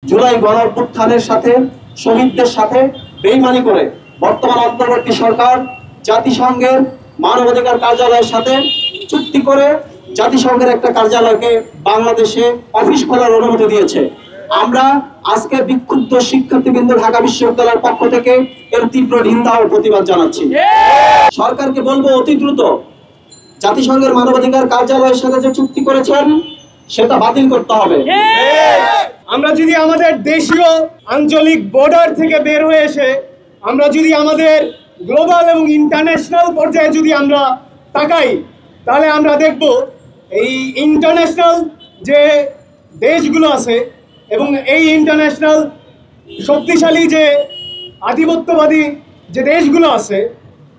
জুলাই গণঅভ্যুত্থানের সাথে শহীদদের সাথে বেইমানি করে বর্তমান অন্তর্বর্তী সরকার জাতিসংঘের মানবাধিকার কার্যালয়ের সাথে চুক্তি করে জাতিসংঘের একটা কার্যালয়কে বাংলাদেশে অফিস খোলার অনুমতি দিয়েছে। আমরা আজকে বিক্ষুব্ধ শিক্ষার্থীবৃন্দ ঢাকা বিশ্ববিদ্যালয়ের পক্ষ থেকে এর তীব্র নিন্দা ও প্রতিবাদ জানাচ্ছি। সরকারকে বলবো অতি দ্রুত জাতিসংঘের মানবাধিকার কার্যালয়ের সাথে যে চুক্তি করেছেন সেটা বাতিল করতে হবে। আমরা যদি আমাদের দেশীয় আঞ্চলিক বর্ডার থেকে বের হয়ে এসে আমরা যদি আমাদের গ্লোবাল এবং ইন্টারন্যাশনাল পর্যায়ে যদি আমরা তাকাই, তাহলে আমরা দেখব এই ইন্টারন্যাশনাল যে দেশগুলো আছে এবং এই ইন্টারন্যাশনাল শক্তিশালী যে আধিপত্যবাদী যে দেশগুলো আছে,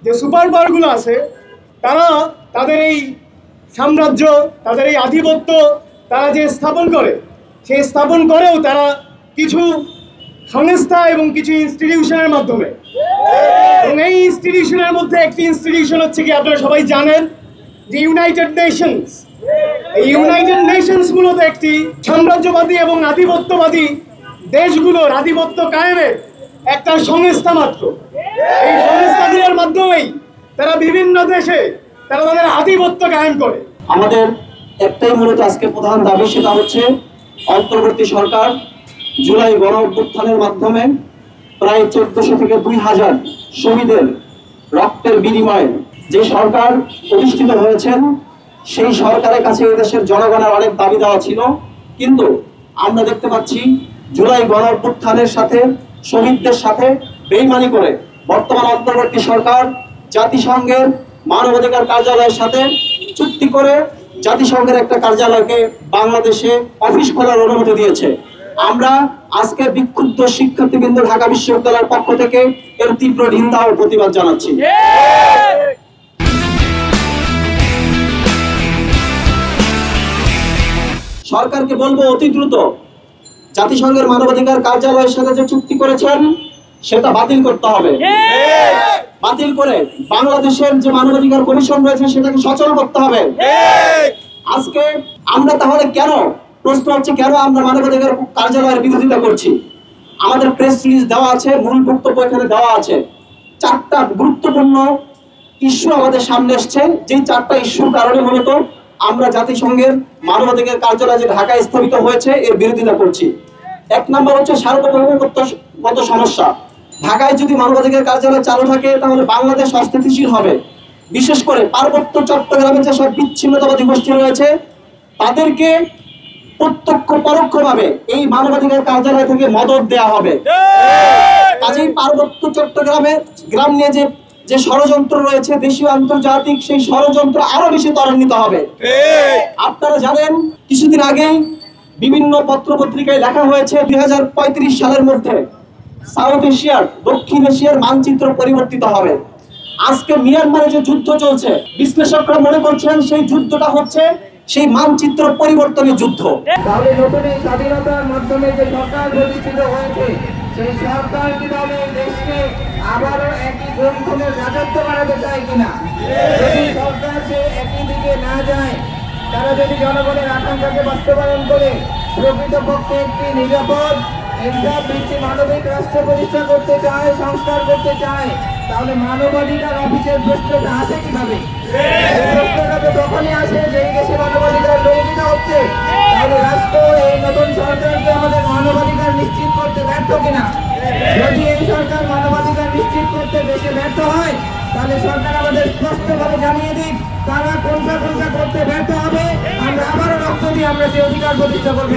যে সুপার পাওয়ারগুলো আছে, তারা তাদের এই সাম্রাজ্য, তাদের এই আধিপত্য তারা যে স্থাপন করে, সেই স্থাপন করেও তারা কিছু সংস্থা এবং কিছু ইনস্টিটিউশনের মাধ্যমে, এবং এই ইনস্টিটিউশনের মধ্যে একটি ইনস্টিটিউশন হচ্ছে কি আপনারা সবাই জানেন যে ইউনাইটেড নেশনস। এই ইউনাইটেড নেশনস মূলত একটি সাম্রাজ্যবাদী এবং আধিপত্যবাদী দেশগুলোর আধিপত্য কায়েমের একটা সংস্থা মাত্র। এই সংস্থাগুলোর মাধ্যমেই তারা বিভিন্ন দেশে তারা তাদের আধিপত্য কায়েম করে। আমাদের একটাই মূলত আজকে প্রধান দাবি, সেটা হচ্ছে অন্তর্বর্তী সরকার জুলাই গণঅভ্যুত্থানের মাধ্যমে প্রায় 1400 থেকে 2000 শহীদের রক্তের বিনিময়ে যে সরকার প্রতিষ্ঠিত হয়েছেন, সেই সরকারের কাছে এদেশের জনগণের অনেক দাবি দেওয়া ছিল। কিন্তু আমরা দেখতে পাচ্ছি জুলাই গণঅভ্যুত্থানের সাথে শহীদদের সাথে বেইমানি করে বর্তমান অন্তর্বর্তী সরকার জাতিসংঘের মানবাধিকার কার্যালয়ের সাথে চুক্তি করে জাতিসংঘের একটা কার্যালয়কে বাংলাদেশে অফিস খোলার অনুমতি দিয়েছে। আমরা আজকে বিক্ষুব্ধ শিক্ষার্থীবৃন্দ ঢাকা বিশ্ববিদ্যালয়ের পক্ষ থেকে এর তীব্র নিন্দা ও প্রতিবাদ জানাচ্ছি। সরকারকে বলবো অতি দ্রুত জাতিসংঘের মানবাধিকার কার্যালয়ের সাথে যে চুক্তি করেছেন সেটা বাতিল করতে হবে। বাতিল করে বাংলাদেশের যে মানবাধিকার কমিশন রয়েছে সেটাকে সচল করতে হবে। আজকে আমরা তাহলে কেন, প্রশ্ন হচ্ছে কেন আমরা মানবাধিকার কার্যালয়ের বিরোধিতা করছি? আমাদের প্রেস রিলিজ দেওয়া আছে, মূল বক্তব্য এখানে দেওয়া আছে। 4টা গুরুত্বপূর্ণ ইস্যু আমাদের সামনে এসছে, যেই 4টা ইস্যুর কারণে মূলত আমরা জাতিসংঘের মানবাধিকার কার্যালয় যে ঢাকায় স্থাপিত হয়েছে এর বিরোধিতা করছি। 1 নম্বর হচ্ছে সার্বভৌমত্বগত সমস্যা। ঢাকায় যদি মানবাধিকার কার্যালয় চালু থাকে তাহলে বাংলাদেশ অস্থিতিশীল হবে। বিশেষ করে পার্বত্য চট্টগ্রামে যেসব বিচ্ছিন্নতাবাদী গোষ্ঠী রয়েছে তাদেরকে প্রত্যক্ষ পরোক্ষভাবে এই মানবাধিকার কার্যালয় থেকে মদদ দেওয়া হবে। কাজেই পার্বত্য চট্টগ্রামে গ্রাম নিয়ে যে ষড়যন্ত্র রয়েছে দেশীয় আন্তর্জাতিক, সেই ষড়যন্ত্র আরো বেশি ত্বরান্বিত হবে। আপনারা জানেন কিছুদিন আগেই বিভিন্ন পত্র পত্রিকায় লেখা হয়েছে 2035 সালের মধ্যে সাউথ এশিয়ার, দক্ষিণ এশিয়ার মানচিত্র পরিবর্তিত হবে। আজকে মিয়ানমারে যে যুদ্ধ চলছে, বিশ্লেষকরা মনে করছেন সেই যুদ্ধটা হচ্ছে সেই মানচিত্র পরিবর্তনের যুদ্ধ। তাহলে নতুন এই স্বাধীনতার মাধ্যমে যে সরকার প্রতিষ্ঠিত হয়েছে, সেই সরকার কি তাহলে দেশকে আবারও একই গ্রন্থনের রাজত্ব বানাতে চায় কিনা? যদি সরকার সে একই দিকে না যায়, তারা যদি জনগণের আকাঙ্ক্ষাকে বাস্তবায়ন করে প্রকৃতপক্ষে একটি নিরাপদ ভিত্তি মানবিক রাষ্ট্র প্রতিষ্ঠা করতে চায়, সংস্কার করতে চায়, তাহলে মানবাধিকার অফিসের প্রশ্নটা আসে কিভাবে? প্রশ্নটা তো তখনই আসে যেই দেশে মানবাধিকার লঙ্ঘিত হচ্ছে। তাহলে রাষ্ট্র এই নতুন সরকারকে আমাদের মানবাধিকার নিশ্চিত করতে ব্যর্থ কিনা? যদি এই সরকার মানবাধিকার নিশ্চিত করতে দেশে ব্যর্থ হয়, তাহলে সরকার আমাদের স্পষ্টভাবে জানিয়ে দিক তারা কোনটা করতে ব্যর্থ হবে। আমরা আবারও রক্ত দিয়ে আমরা সেই অধিকার প্রতিষ্ঠা করবো।